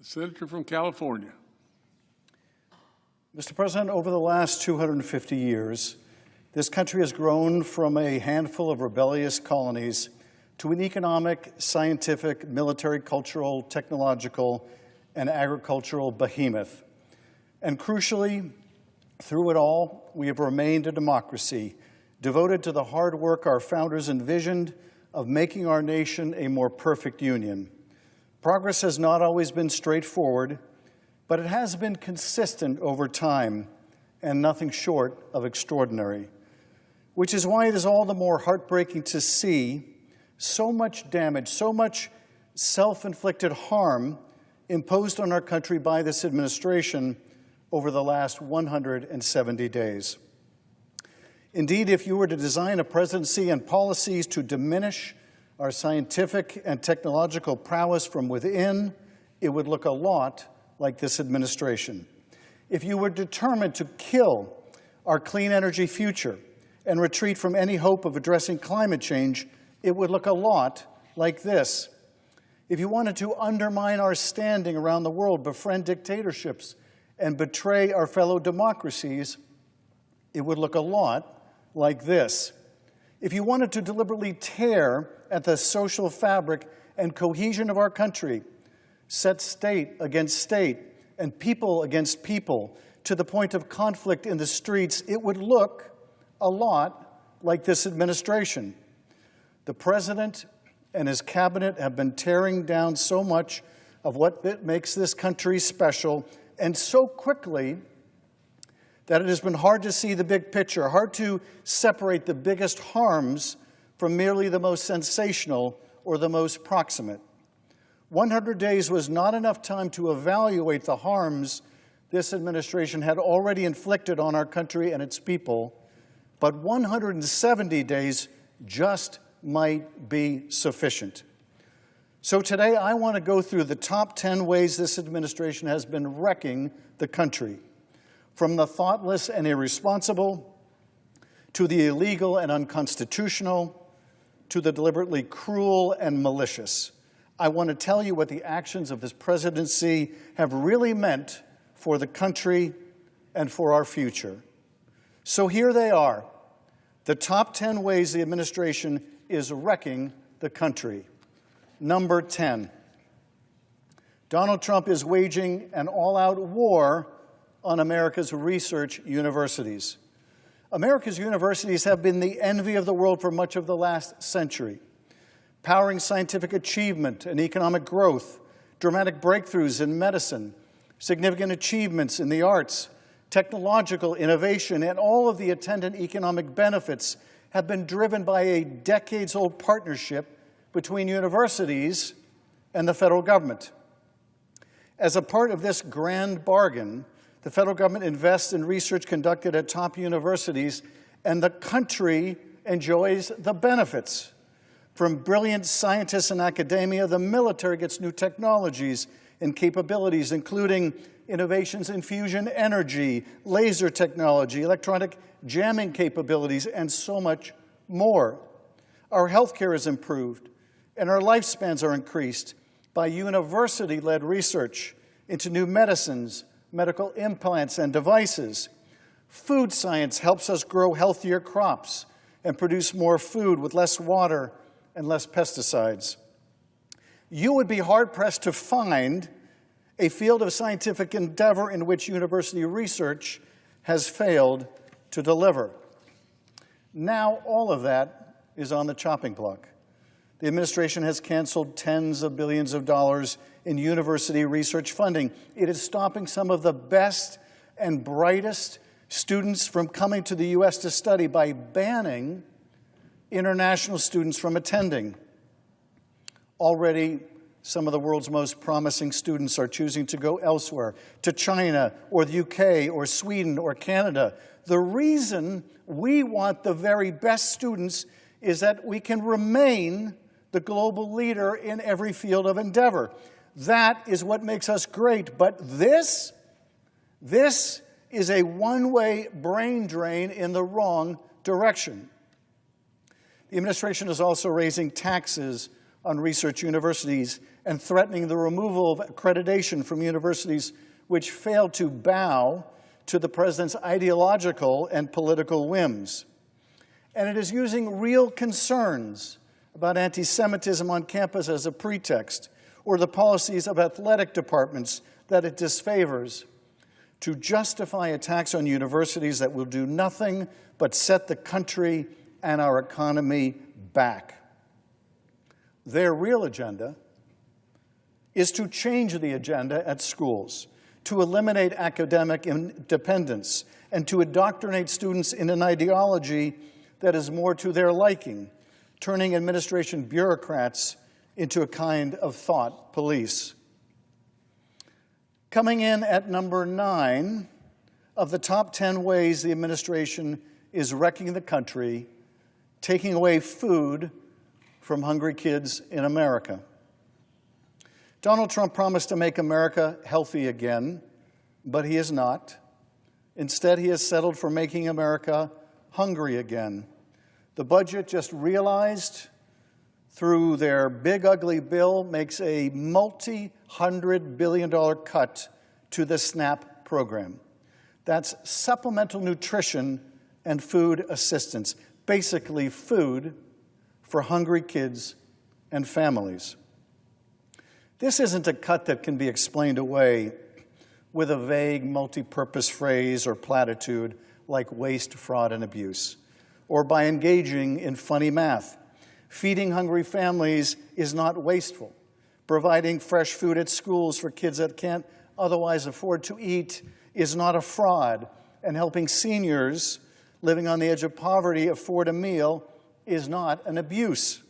The senator from California. Mr. President, over the last 250 years, this country has grown from a handful of rebellious colonies to an economic, scientific, military, cultural, technological, and agricultural behemoth. And crucially, through it all, we have remained a democracy devoted to the hard work our founders envisioned of making our nation a more perfect union. Progress has not always been straightforward, but it has been consistent over time and nothing short of extraordinary, which is why it is all the more heartbreaking to see so much damage, so much self-inflicted harm imposed on our country by this administration over the last 170 days. Indeed, if you were to design a presidency and policies to diminish our scientific and technological prowess from within, it would look a lot like this administration. If you were determined to kill our clean energy future and retreat from any hope of addressing climate change, it would look a lot like this. If you wanted to undermine our standing around the world, befriend dictatorships, and betray our fellow democracies, it would look a lot like this. If you wanted to deliberately tear at the social fabric and cohesion of our country, set state against state and people against people to the point of conflict in the streets, it would look a lot like this administration. The President and his cabinet have been tearing down so much of what makes this country special, and so quickly that it has been hard to see the big picture, hard to separate the biggest harms from merely the most sensational or the most proximate. 100 days was not enough time to evaluate the harms this administration had already inflicted on our country and its people, but 170 days just might be sufficient. So today I want to go through the top 10 ways this administration has been wrecking the country, from the thoughtless and irresponsible, to the illegal and unconstitutional, to the deliberately cruel and malicious. I want to tell you what the actions of this presidency have really meant for the country and for our future. So here they are, the top 10 ways the administration is wrecking the country. Number 10, Donald Trump is waging an all-out war on America's research universities. America's universities have been the envy of the world for much of the last century, powering scientific achievement and economic growth, dramatic breakthroughs in medicine, significant achievements in the arts, technological innovation, and all of the attendant economic benefits have been driven by a decades-old partnership between universities and the federal government. As a part of this grand bargain, the federal government invests in research conducted at top universities, and the country enjoys the benefits. From brilliant scientists in academia, the military gets new technologies and capabilities, including innovations in fusion energy, laser technology, electronic jamming capabilities, and so much more. Our healthcare is improved, and our lifespans are increased by university-led research into new medicines, medical implants, and devices. Food science helps us grow healthier crops and produce more food with less water and less pesticides. You would be hard-pressed to find a field of scientific endeavor in which university research has failed to deliver. Now all of that is on the chopping block. The administration has canceled tens of billions of dollars in university research funding. It is stopping some of the best and brightest students from coming to the U.S. to study by banning international students from attending. Already, some of the world's most promising students are choosing to go elsewhere, to China or the UK or Sweden or Canada. The reason we want the very best students is that we can remain the global leader in every field of endeavor. That is what makes us great. But this is a one-way brain drain in the wrong direction. The administration is also raising taxes on research universities and threatening the removal of accreditation from universities which fail to bow to the president's ideological and political whims. And it is using real concerns about anti-Semitism on campus as a pretext, or the policies of athletic departments that it disfavors, to justify attacks on universities that will do nothing but set the country and our economy back. Their real agenda is to change the agenda at schools, to eliminate academic independence, and to indoctrinate students in an ideology that is more to their liking, turning administration bureaucrats into a kind of thought police. Coming in at number 9 of the top 10 ways the administration is wrecking the country, taking away food from hungry kids in America. Donald Trump promised to make America healthy again, but he is not. Instead, he has settled for making America hungry again. The budget just realized through their big ugly bill makes a multi-$100 billion cut to the SNAP program. That's supplemental nutrition and food assistance, basically food for hungry kids and families. This isn't a cut that can be explained away with a vague multi-purpose phrase or platitude like waste, fraud, and abuse, or by engaging in funny math. Feeding hungry families is not wasteful. Providing fresh food at schools for kids that can't otherwise afford to eat is not a fraud. And helping seniors living on the edge of poverty afford a meal is not an abuse.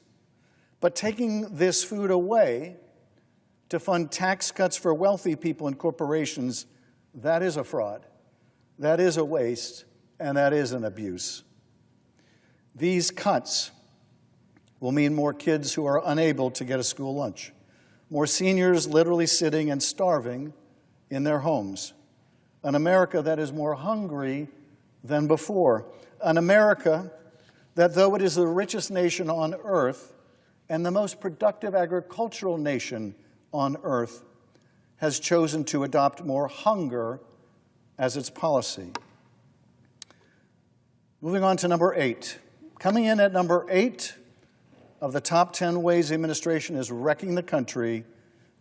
But taking this food away to fund tax cuts for wealthy people and corporations, that is a fraud, that is a waste, and that is an abuse. These cuts will mean more kids who are unable to get a school lunch, more seniors literally sitting and starving in their homes, an America that is more hungry than before, an America that, though it is the richest nation on earth and the most productive agricultural nation on earth, has chosen to adopt more hunger as its policy. Moving on to number 8. Coming in at number 8 of the top 10 ways the administration is wrecking the country,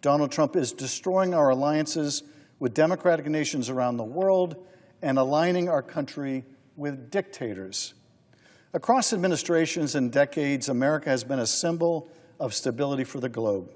Donald Trump is destroying our alliances with democratic nations around the world and aligning our country with dictators. Across administrations and decades, America has been a symbol of stability for the globe,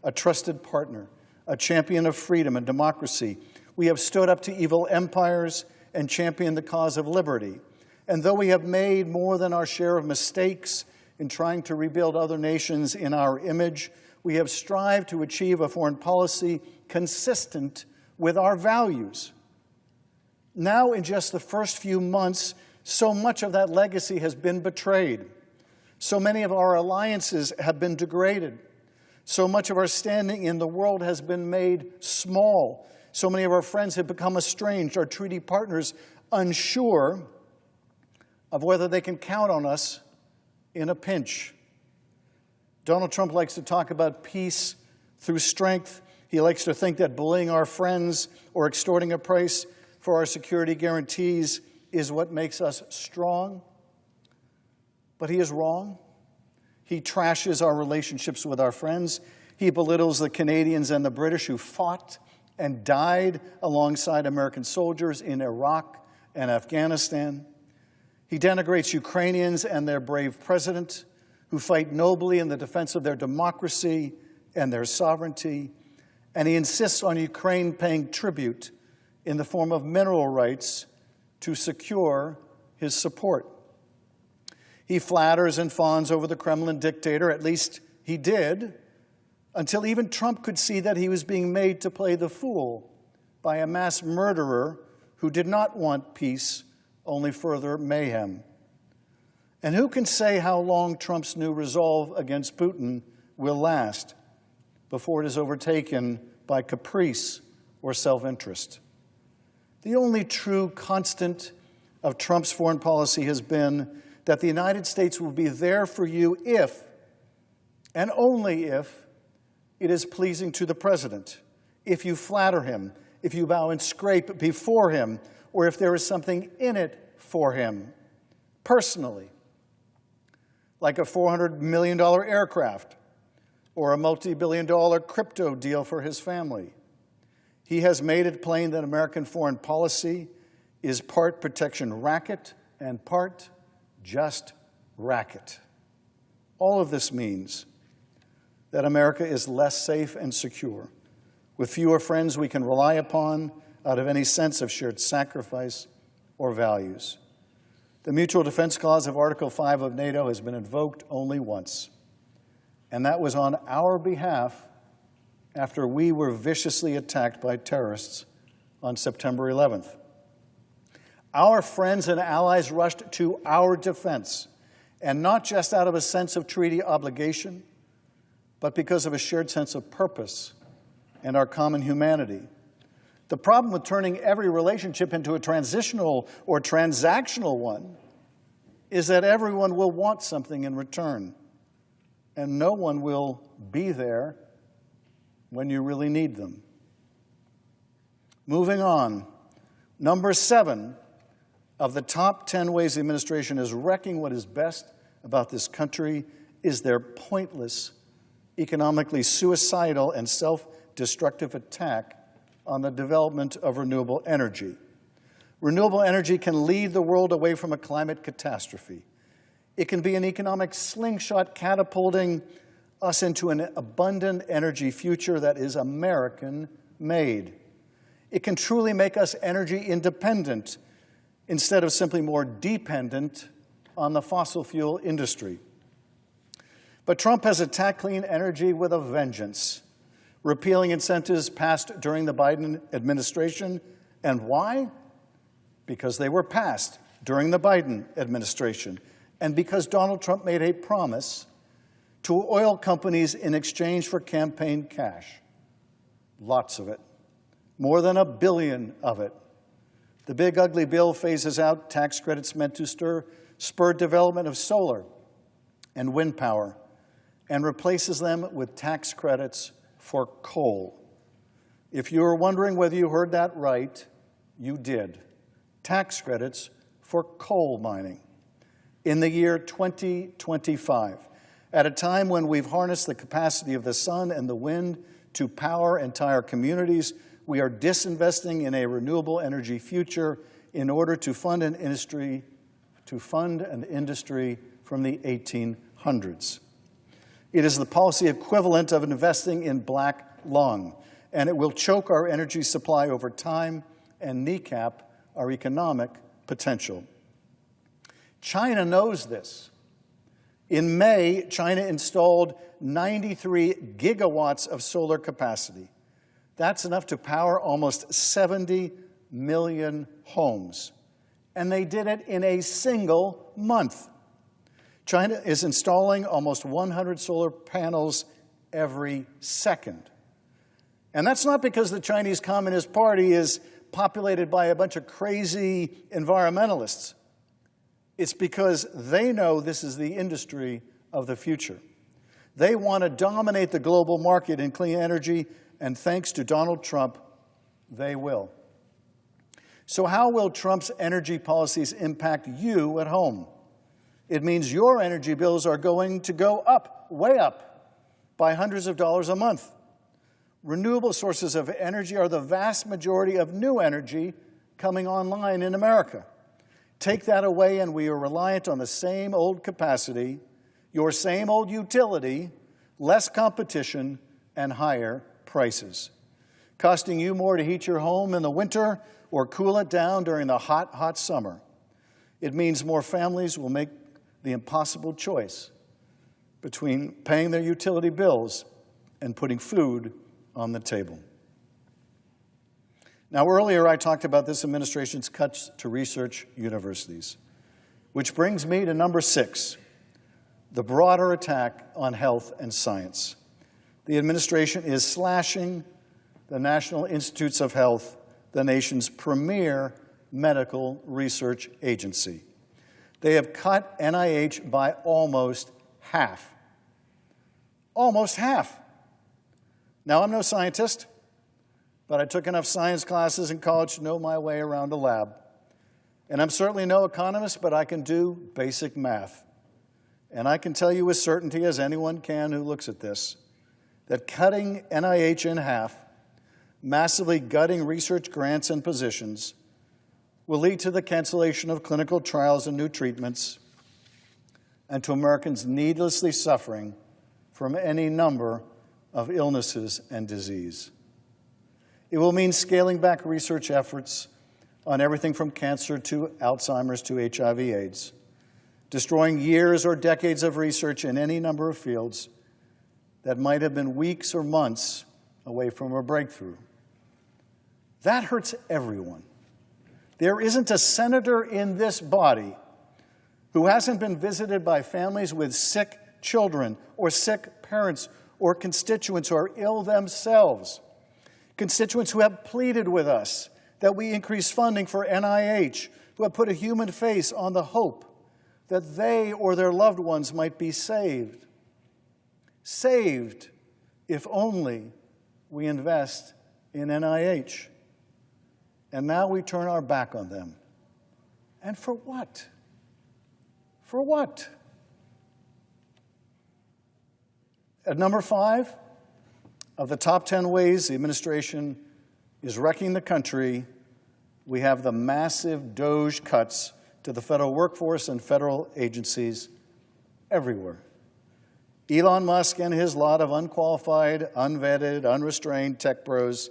a trusted partner, a champion of freedom and democracy. We have stood up to evil empires and championed the cause of liberty. And though we have made more than our share of mistakes in trying to rebuild other nations in our image, we have strived to achieve a foreign policy consistent with our values. Now, in just the first few months, so much of that legacy has been betrayed. So many of our alliances have been degraded. So much of our standing in the world has been made small. So many of our friends have become estranged, our treaty partners unsure of whether they can count on us in a pinch. Donald Trump likes to talk about peace through strength. He likes to think that bullying our friends or extorting a price for our security guarantees is what makes us strong. But he is wrong. He trashes our relationships with our friends. He belittles the Canadians and the British who fought and died alongside American soldiers in Iraq and Afghanistan. He denigrates Ukrainians and their brave president, who fight nobly in the defense of their democracy and their sovereignty. And he insists on Ukraine paying tribute in the form of mineral rights to secure his support. He flatters and fawns over the Kremlin dictator, at least he did, until even Trump could see that he was being made to play the fool by a mass murderer who did not want peace, only further mayhem. And who can say how long Trump's new resolve against Putin will last before it is overtaken by caprice or self-interest? The only true constant of Trump's foreign policy has been that the United States will be there for you if, and only if, it is pleasing to the president, if you flatter him, if you bow and scrape before him, or if there is something in it for him, personally, like a $400 million aircraft or a multi-billion-dollar crypto deal for his family. He has made it plain that American foreign policy is part protection racket and part just racket. All of this means that America is less safe and secure, with fewer friends we can rely upon out of any sense of shared sacrifice or values. The Mutual Defense Clause of Article 5 of NATO has been invoked only once, and that was on our behalf after we were viciously attacked by terrorists on September 11th. Our friends and allies rushed to our defense, and not just out of a sense of treaty obligation, but because of a shared sense of purpose and our common humanity. The problem with turning every relationship into a transitional or transactional one is that everyone will want something in return, and no one will be there when you really need them. Moving on, number 7 of the top 10 ways the administration is wrecking what is best about this country is their pointless, economically suicidal, and self-destructive attack on the development of renewable energy. Renewable energy can lead the world away from a climate catastrophe. It can be an economic slingshot catapulting us into an abundant energy future that is American-made. It can truly make us energy independent instead of simply more dependent on the fossil fuel industry. But Trump has attacked clean energy with a vengeance, repealing incentives passed during the Biden administration. And why? Because they were passed during the Biden administration, and because Donald Trump made a promise to oil companies in exchange for campaign cash. Lots of it. More than $1 billion of it. The big ugly bill phases out tax credits meant to spur development of solar and wind power and replaces them with tax credits for coal. If you were wondering whether you heard that right, you did. Tax credits for coal mining in the year 2025, at a time when we've harnessed the capacity of the sun and the wind to power entire communities. We are disinvesting in a renewable energy future in order to fund an industry from the 1800s. It is the policy equivalent of investing in black lung, and it will choke our energy supply over time and kneecap our economic potential. China knows this. In May, China installed 93 gigawatts of solar capacity. That's enough to power almost 70 million homes. And they did it in a single month. China is installing almost 100 solar panels every second. And that's not because the Chinese Communist Party is populated by a bunch of crazy environmentalists. It's because they know this is the industry of the future. They want to dominate the global market in clean energy, and thanks to Donald Trump, they will. So how will Trump's energy policies impact you at home? It means your energy bills are going to go up, way up, by hundreds of dollars a month. Renewable sources of energy are the vast majority of new energy coming online in America. Take that away and we are reliant on the same old capacity, your same old utility, less competition, and higher prices, costing you more to heat your home in the winter or cool it down during the hot, hot summer. It means more families will make the impossible choice between paying their utility bills and putting food on the table. Now, earlier I talked about this administration's cuts to research universities, which brings me to number 6, the broader attack on health and science. The administration is slashing the National Institutes of Health, the nation's premier medical research agency. They have cut NIH by almost half. Almost half. Now, I'm no scientist, but I took enough science classes in college to know my way around a lab. And I'm certainly no economist, but I can do basic math. And I can tell you with certainty, as anyone can who looks at this, that cutting NIH in half, massively gutting research grants and positions, will lead to the cancellation of clinical trials and new treatments, and to Americans needlessly suffering from any number of illnesses and disease. It will mean scaling back research efforts on everything from cancer to Alzheimer's to HIV/AIDS, destroying years or decades of research in any number of fields that might have been weeks or months away from a breakthrough. That hurts everyone. There isn't a senator in this body who hasn't been visited by families with sick children or sick parents or constituents who are ill themselves, constituents who have pleaded with us that we increase funding for NIH, who have put a human face on the hope that they or their loved ones might be saved. Saved if only we invest in NIH. And now we turn our back on them. And for what? For what? At number 5 of the top 10 ways the administration is wrecking the country, we have the massive DOGE cuts to the federal workforce and federal agencies everywhere. Elon Musk and his lot of unqualified, unvetted, unrestrained tech bros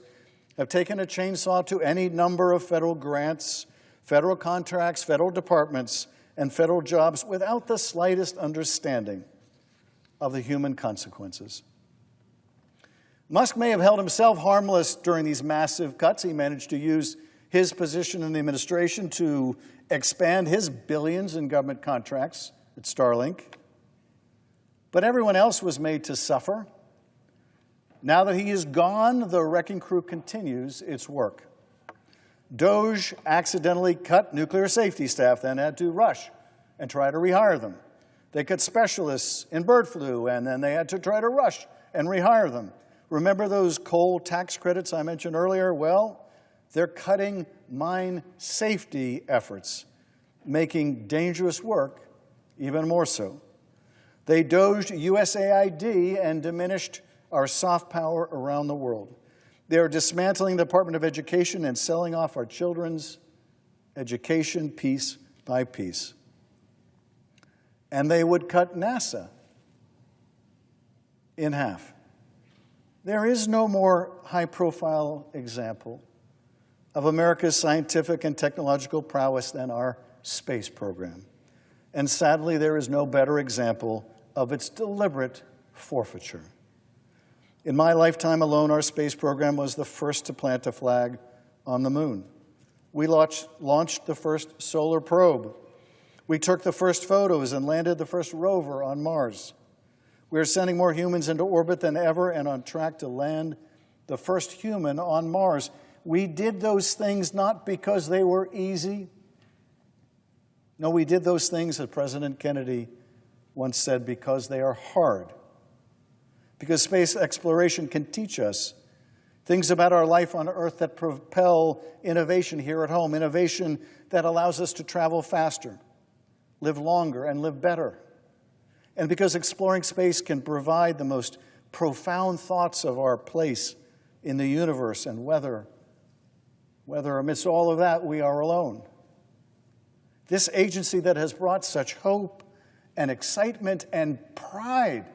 have taken a chainsaw to any number of federal grants, federal contracts, federal departments, and federal jobs without the slightest understanding of the human consequences. Musk may have held himself harmless during these massive cuts. He managed to use his position in the administration to expand his billions in government contracts at Starlink. But everyone else was made to suffer. Now that he is gone, the wrecking crew continues its work. DOGE accidentally cut nuclear safety staff, then had to rush and try to rehire them. They cut specialists in bird flu, and then they had to try to rush and rehire them. Remember those coal tax credits I mentioned earlier? Well, they're cutting mine safety efforts, making dangerous work even more so. They doged USAID and diminished our soft power around the world. They are dismantling the Department of Education and selling off our children's education piece by piece. And they would cut NASA in half. There is no more high-profile example of America's scientific and technological prowess than our space program. And sadly, there is no better example of its deliberate forfeiture. In my lifetime alone, our space program was the first to plant a flag on the moon. We launched the first solar probe. We took the first photos and landed the first rover on Mars. We are sending more humans into orbit than ever and on track to land the first human on Mars. We did those things not because they were easy. No, we did those things, as President Kennedy once said, because they are hard. Because space exploration can teach us things about our life on Earth that propel innovation here at home, innovation that allows us to travel faster, live longer, and live better. And because exploring space can provide the most profound thoughts of our place in the universe and whether amidst all of that we are alone. This agency that has brought such hope and excitement and pride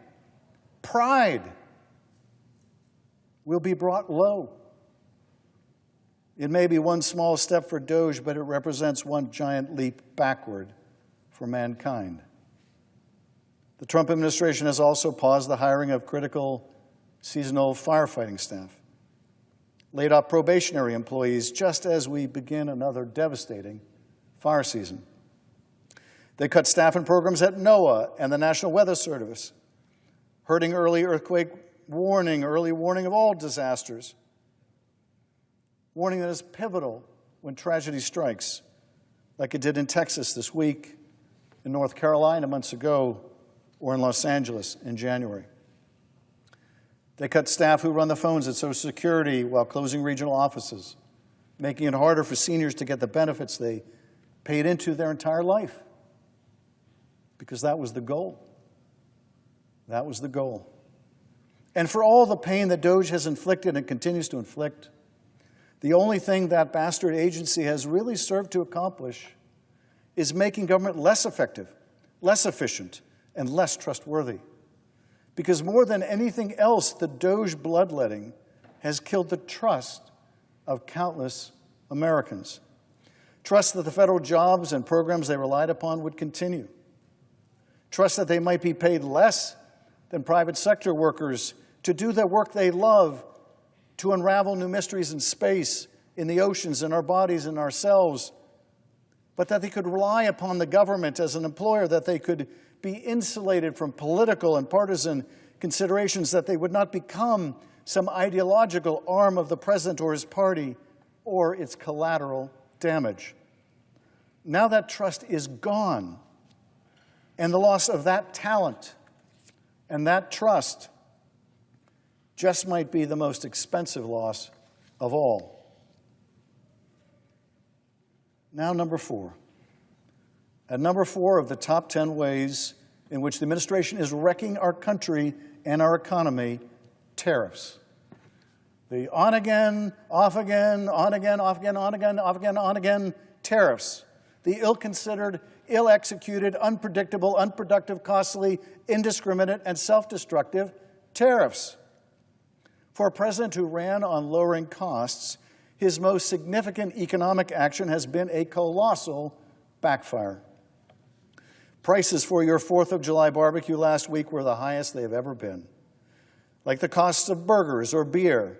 will be brought low. It may be one small step for DOGE, but it represents one giant leap backward for mankind. The Trump administration has also paused the hiring of critical seasonal firefighting staff, laid off probationary employees just as we begin another devastating fire season. They cut staff and programs at NOAA and the National Weather Service, hurting early earthquake warning, early warning of all disasters, warning that is pivotal when tragedy strikes, like it did in Texas this week, in North Carolina months ago, or in Los Angeles in January. They cut staff who run the phones at Social Security while closing regional offices, making it harder for seniors to get the benefits they paid into their entire life. Because that was the goal. That was the goal. And for all the pain that DOGE has inflicted and continues to inflict, the only thing that bastard agency has really served to accomplish is making government less effective, less efficient, and less trustworthy. Because more than anything else, the DOGE bloodletting has killed the trust of countless Americans. Trust that the federal jobs and programs they relied upon would continue. Trust that they might be paid less than private sector workers to do the work they love, to unravel new mysteries in space, in the oceans, in our bodies, in ourselves, but that they could rely upon the government as an employer, that they could be insulated from political and partisan considerations, that they would not become some ideological arm of the president or his party or its collateral damage. Now that trust is gone, and the loss of that talent and that trust just might be the most expensive loss of all. Now, number 4. At number 4 of the top 10 ways in which the administration is wrecking our country and our economy, tariffs. The on again, off again, on again, off again, on again, off again, on again tariffs. The ill-considered, ill-executed, unpredictable, unproductive, costly, indiscriminate, and self-destructive tariffs. For a president who ran on lowering costs, his most significant economic action has been a colossal backfire. Prices for your 4th of July barbecue last week were the highest they've ever been. Like the costs of burgers or beer.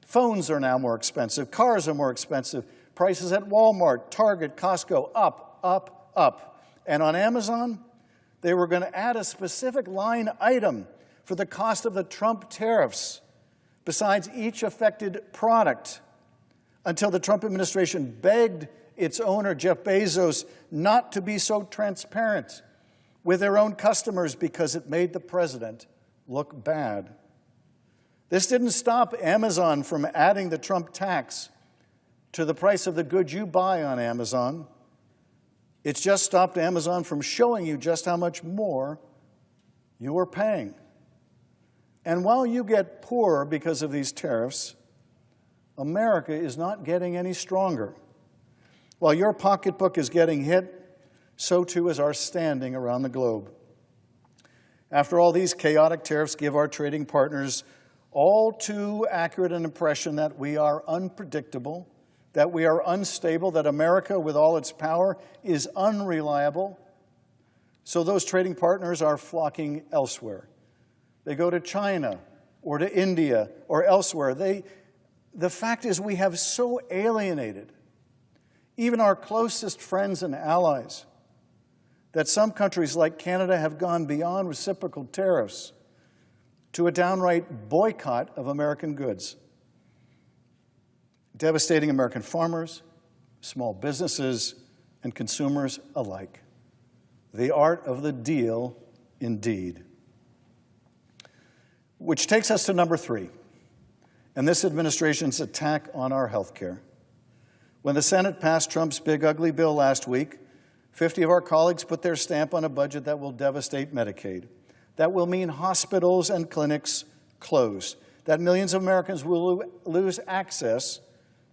Phones are now more expensive. Cars are more expensive. Prices at Walmart, Target, Costco, up, up, up. And on Amazon, they were going to add a specific line item for the cost of the Trump tariffs, besides each affected product, until the Trump administration begged its owner, Jeff Bezos, not to be so transparent with their own customers because it made the president look bad. This didn't stop Amazon from adding the Trump tax to the price of the goods you buy on Amazon. It's just stopped Amazon from showing you just how much more you are paying. And while you get poorer because of these tariffs, America is not getting any stronger. While your pocketbook is getting hit, so too is our standing around the globe. After all, these chaotic tariffs give our trading partners all too accurate an impression that we are unpredictable, that we are unstable, that America, with all its power, is unreliable. So those trading partners are flocking elsewhere. They go to China or to India or elsewhere. The fact is we have so alienated even our closest friends and allies that some countries like Canada have gone beyond reciprocal tariffs to a downright boycott of American goods, devastating American farmers, small businesses, and consumers alike. The art of the deal, indeed. Which takes us to number 3, and this administration's attack on our health care. When the Senate passed Trump's big ugly bill last week, 50 of our colleagues put their stamp on a budget that will devastate Medicaid. That will mean hospitals and clinics close. That millions of Americans will lose access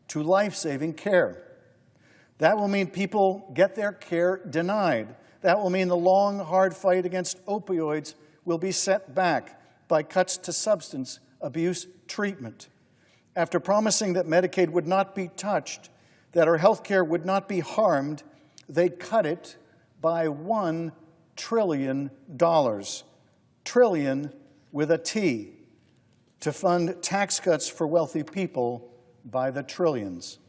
to life-saving care. That will mean people get their care denied. That will mean the long, hard fight against opioids will be set back by cuts to substance abuse treatment. After promising that Medicaid would not be touched, that our health care would not be harmed, they cut it by $1 trillion. Trillion with a T, to fund tax cuts for wealthy people by the trillions.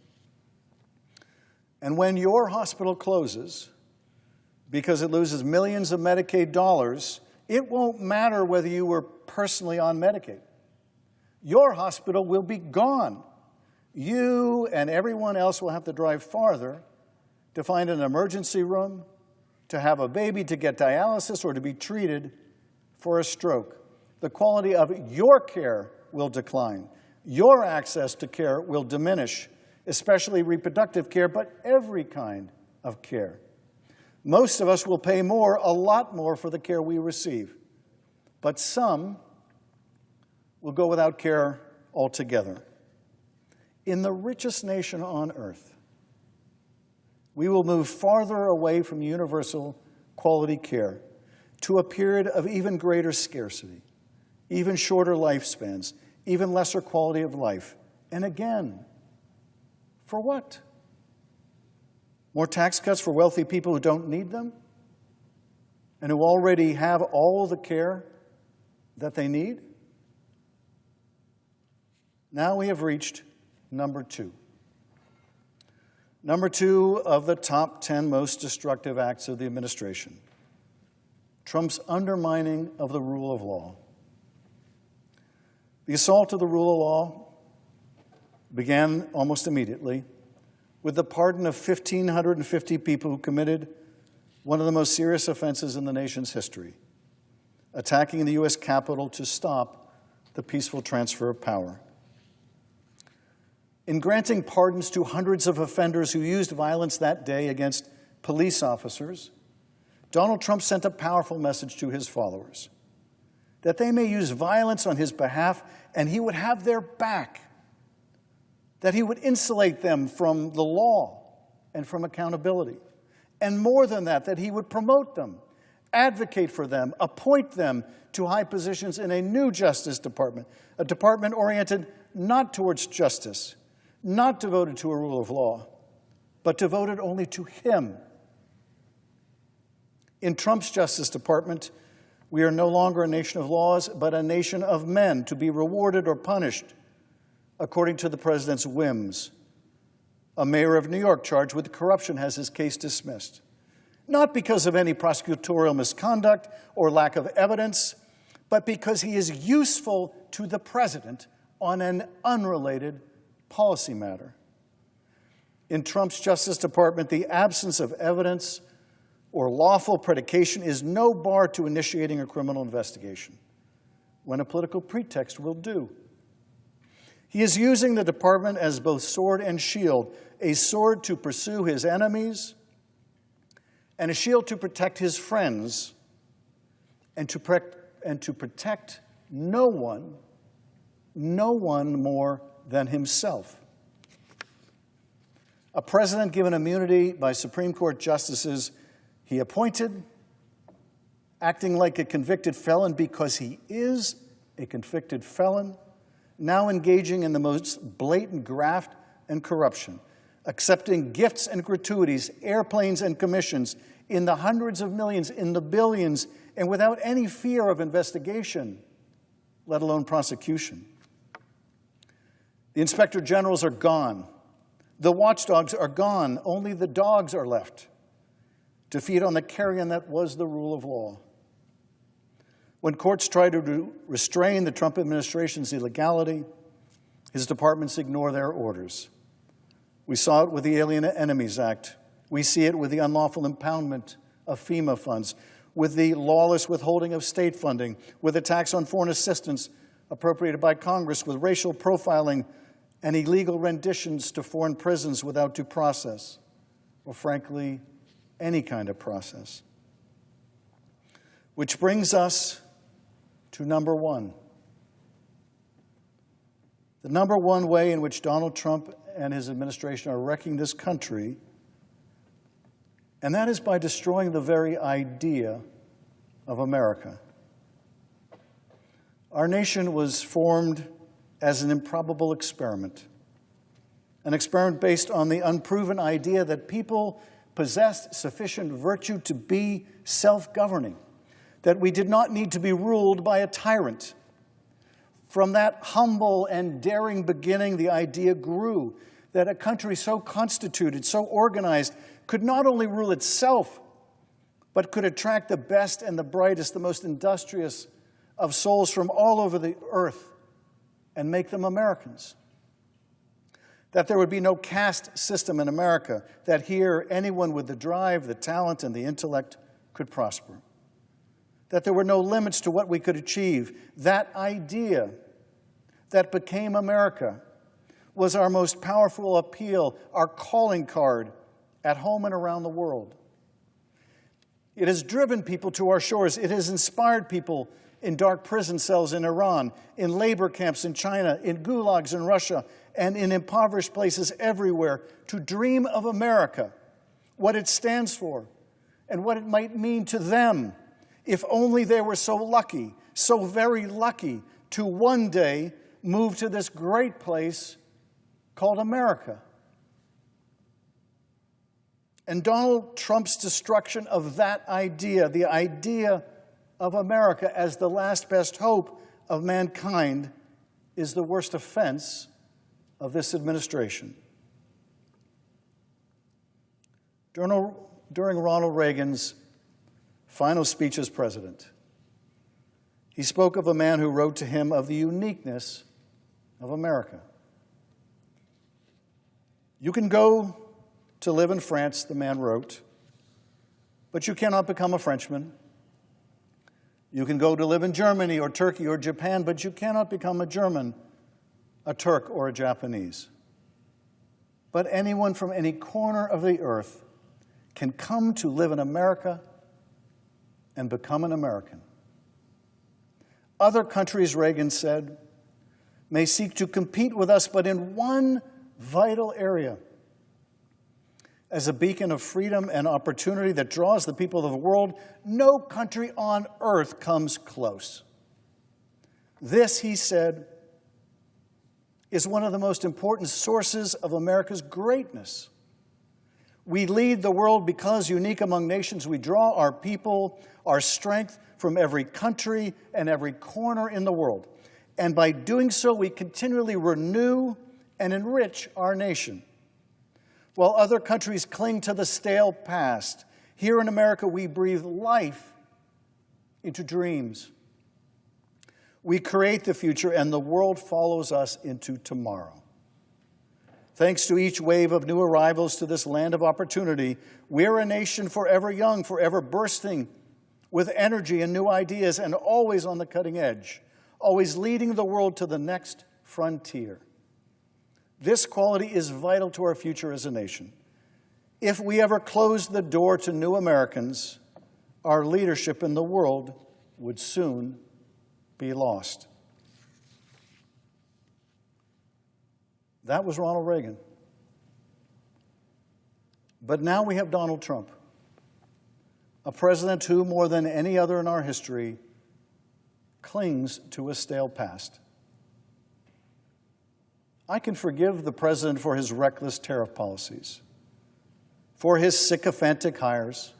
And when your hospital closes because it loses millions of Medicaid dollars, it won't matter whether you were personally on Medicaid. Your hospital will be gone. You and everyone else will have to drive farther to find an emergency room, to have a baby, to get dialysis, or to be treated for a stroke. The quality of your care will decline. Your access to care will diminish, especially reproductive care, but every kind of care. Most of us will pay more, a lot more, for the care we receive. But some will go without care altogether. In the richest nation on earth, we will move farther away from universal quality care to a period of even greater scarcity, even shorter lifespans, even lesser quality of life. And again, for what? More tax cuts for wealthy people who don't need them and who already have all the care that they need? Now we have reached number two. Number two of the top 10 most destructive acts of the administration: Trump's undermining of the rule of law. The assault of the rule of law began almost immediately with the pardon of 1,550 people who committed one of the most serious offenses in the nation's history, attacking the U.S. Capitol to stop the peaceful transfer of power. In granting pardons to hundreds of offenders who used violence that day against police officers, Donald Trump sent a powerful message to his followers that they may use violence on his behalf and he would have their back, that he would insulate them from the law and from accountability. And more than that, that he would promote them, advocate for them, appoint them to high positions in a new Justice Department, a department oriented not towards justice, not devoted to a rule of law, but devoted only to him. In Trump's Justice Department, we are no longer a nation of laws, but a nation of men to be rewarded or punished according to the president's whims. A mayor of New York charged with corruption has his case dismissed, not because of any prosecutorial misconduct or lack of evidence, but because he is useful to the president on an unrelated policy matter. In Trump's Justice Department, the absence of evidence or lawful predication is no bar to initiating a criminal investigation, when a political pretext will do. He is using the department as both sword and shield, a sword to pursue his enemies and a shield to protect his friends, and to protect no one more than himself. A president given immunity by Supreme Court justices he appointed, acting like a convicted felon because he is a convicted felon, now engaging in the most blatant graft and corruption, accepting gifts and gratuities, airplanes and commissions in the hundreds of millions, in the billions, and without any fear of investigation, let alone prosecution. The inspector generals are gone. The watchdogs are gone. Only the dogs are left to feed on the carrion that was the rule of law. When courts try to restrain the Trump administration's illegality, his departments ignore their orders. We saw it with the Alien Enemies Act. We see it with the unlawful impoundment of FEMA funds, with the lawless withholding of state funding, with attacks on foreign assistance appropriated by Congress, with racial profiling and illegal renditions to foreign prisons without due process, or frankly, any kind of process. Which brings us to number one. The number one way in which Donald Trump and his administration are wrecking this country, and that is by destroying the very idea of America. Our nation was formed as an improbable experiment, an experiment based on the unproven idea that people possessed sufficient virtue to be self-governing, that we did not need to be ruled by a tyrant. From that humble and daring beginning, the idea grew that a country so constituted, so organized, could not only rule itself, but could attract the best and the brightest, the most industrious of souls from all over the earth and make them Americans. That there would be no caste system in America, that here anyone with the drive, the talent, and the intellect could prosper. that there were no limits to what we could achieve. That idea that became America was our most powerful appeal, our calling card at home and around the world. It has driven people to our shores. It has inspired people in dark prison cells in Iran, in labor camps in China, in gulags in Russia, and in impoverished places everywhere to dream of America, what it stands for, and what it might mean to them if only they were so lucky, so very lucky, to one day move to this great place called America. And Donald Trump's destruction of that idea, the idea of America as the last best hope of mankind, is the worst offense of this administration. During Ronald Reagan's final speech as president, he spoke of a man who wrote to him of the uniqueness of America. "You can go to live in France," the man wrote, "but you cannot become a Frenchman. You can go to live in Germany or Turkey or Japan, but you cannot become a German, a Turk, or a Japanese. But anyone from any corner of the earth can come to live in America and become an American. Other countries," Reagan said, "may seek to compete with us, but in one vital area, as a beacon of freedom and opportunity that draws the people of the world, no country on earth comes close. This," he said, "is one of the most important sources of America's greatness. We lead the world because, unique among nations, we draw our people, our strength from every country and every corner in the world. And by doing so, we continually renew and enrich our nation. While other countries cling to the stale past, here in America we breathe life into dreams. We create the future, and the world follows us into tomorrow. Thanks to each wave of new arrivals to this land of opportunity, we're a nation forever young, forever bursting with energy and new ideas, and always on the cutting edge, always leading the world to the next frontier. This quality is vital to our future as a nation. If we ever close the door to new Americans, our leadership in the world would soon be lost." That was Ronald Reagan. But now we have Donald Trump, a president who, more than any other in our history, clings to a stale past. I can forgive the president for his reckless tariff policies, for his sycophantic hires,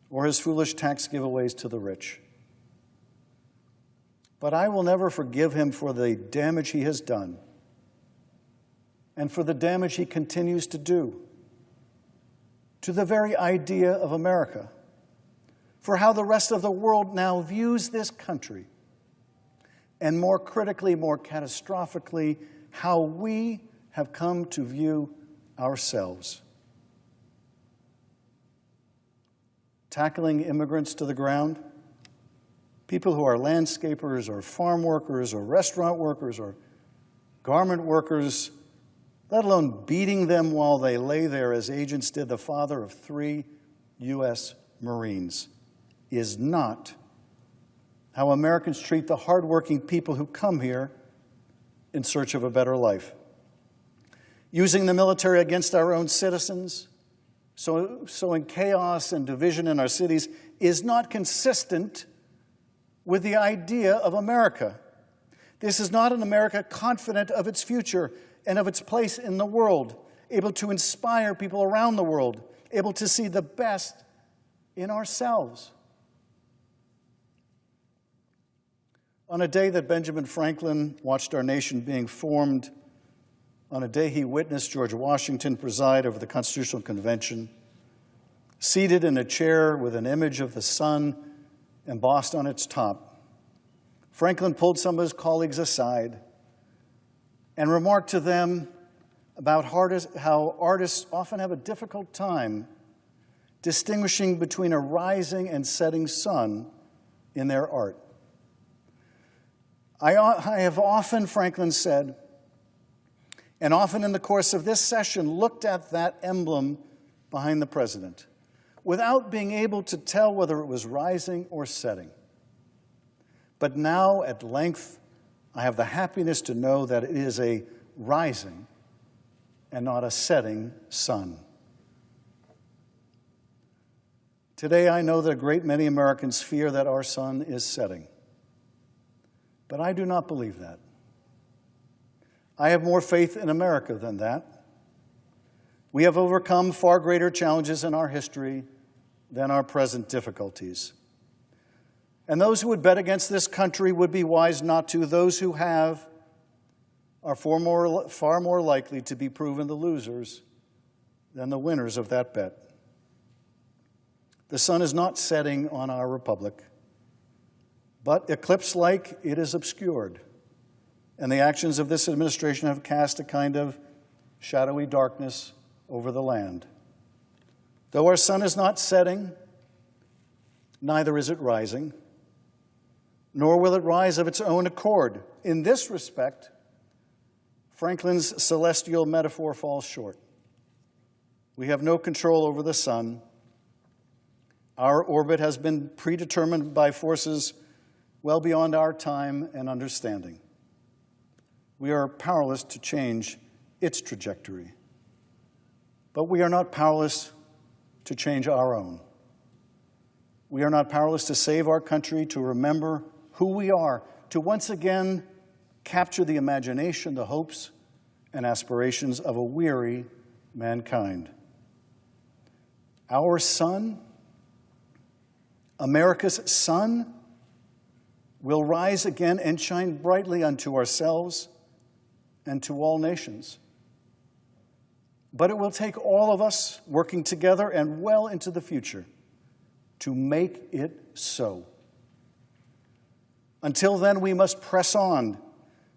or his foolish tax giveaways to the rich. But I will never forgive him for the damage he has done and for the damage he continues to do to the very idea of America, for how the rest of the world now views this country, and more critically, more catastrophically, how we have come to view ourselves. Tackling immigrants to the ground, people who are landscapers or farm workers or restaurant workers or garment workers, let alone beating them while they lay there as agents did the father of 3 U.S. Marines, is not how Americans treat the hardworking people who come here in search of a better life. Using the military against our own citizens, sowing chaos and division in our cities, is not consistent with the idea of America. This is not an America confident of its future and of its place in the world, able to inspire people around the world, able to see the best in ourselves. On a day that Benjamin Franklin watched our nation being formed, on a day he witnessed George Washington preside over the Constitutional Convention, seated in a chair with an image of the sun embossed on its top, Franklin pulled some of his colleagues aside and remarked to them about how artists often have a difficult time distinguishing between a rising and setting sun in their art. I have often, Franklin said, and often in the course of this session, looked at that emblem behind the president without being able to tell whether it was rising or setting. But now, at length, I have the happiness to know that it is a rising and not a setting sun. Today, I know that a great many Americans fear that our sun is setting. But I do not believe that. I have more faith in America than that. We have overcome far greater challenges in our history than our present difficulties. And those who would bet against this country would be wise not to. Those who have are far more likely to be proven the losers than the winners of that bet. The sun is not setting on our republic, but eclipse-like it is obscured, and the actions of this administration have cast a kind of shadowy darkness over the land. Though our sun is not setting, neither is it rising, nor will it rise of its own accord. In this respect, Franklin's celestial metaphor falls short. We have no control over the sun. Our orbit has been predetermined by forces well beyond our time and understanding. We are powerless to change its trajectory, but we are not powerless to change our own. We are not powerless to save our country, to remember who we are, to once again capture the imagination, the hopes, and aspirations of a weary mankind. Our sun, America's sun, will rise again and shine brightly unto ourselves and to all nations. But it will take all of us working together and well into the future to make it so. Until then, we must press on,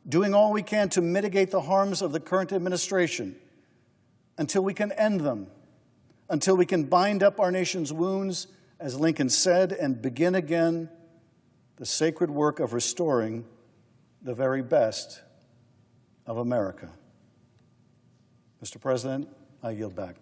doing all we can to mitigate the harms of the current administration, until we can end them, until we can bind up our nation's wounds, as Lincoln said, and begin again the sacred work of restoring the very best of America. Mr. President, I yield back.